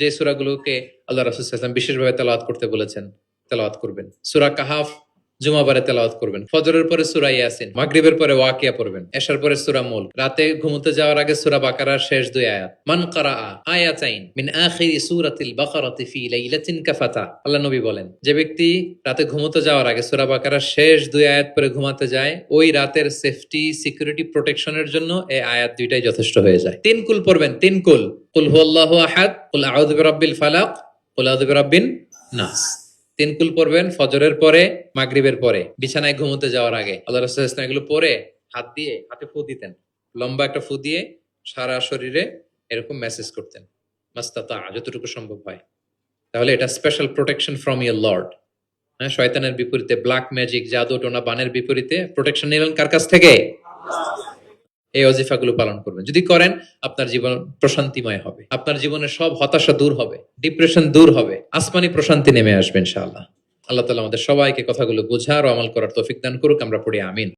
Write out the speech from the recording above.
যে সূরাগুলোকে আল্লাহ রাসূল সাল্লাল্লাহু আলাইহি ওয়াসাল্লাম বিশেষভাবে তেলাওয়াত করতে বলেছেন তেলাওয়াত করবেন। সূরা কাহাফ জুমাবারে তেলাওয়াত করবেন। ফজরের পরে সূরা ইয়াসিন, মাগরিবের পরে ওয়াকিয়া পড়বেন, এশার পরে সূরা মুলক, রাতে ঘুমোতে যাওয়ার আগে সূরা বাকারার শেষ 2 আয়াত। মান কারাআ আয়াতাইন মিন আখিরি সূরাতিল বাকারাতি ফি লাইলাতিন কাফাতা। আল্লাহ নবী বলেন, যে ব্যক্তি রাতে ঘুমোতে যাওয়ার আগে সূরা বাকারার শেষ 2 আয়াত পরে ঘুমাতে যায়, ওই রাতের সেফটি সিকিউরিটি প্রোটেকশনের জন্য এই আয়াত দুইটাই যথেষ্ট হয়ে যায়। 3 কুল পড়বেন, 3 কুল। কুল হুয়াল্লাহু আহাদ, কুল আউযু বিরাব্বিল ফালাক, কুল আউযু বিরাব্বিন নাস। 3 কুল পড়বেন ফজরের পরে, মাগরিবের পরে, বিছানায় ঘুমোতে যাওয়ার আগে। আল্লাহ রাসূল সাল্লাল্লাহু আলাইহি ওয়াসাল্লাম এগুলো পরে হাতে ফু দিতেন, লম্বা একটা ফু দিয়ে সারা শরীরে এরকম মেসেজ করতেন, মাস্তাতা, যতটুকু সম্ভব হয়। তাহলে এটা special protection from your Lord. হ্যাঁ, শয়তানের বিপরীতে, ব্ল্যাক ম্যাজিক, জাদু টোনা বানের বিপরীতে প্রোটেকশন নিলেন কার কাছ থেকে? এই ওজিফাগুলো পালন করবেন। যদি করেন, আপনার জীবন প্রশান্তিময় হবে, আপনার জীবনের সব হতাশা দূর হবে, ডিপ্রেশন দূর হবে, আসমানি প্রশান্তি নেমে আসবে ইনশাআল্লাহ। আল্লাহ তাআলা আমাদের সবাইকে কথাগুলো বোঝার ও আমল করার তৌফিক দান করুক। আমরা পড়ি আমিন।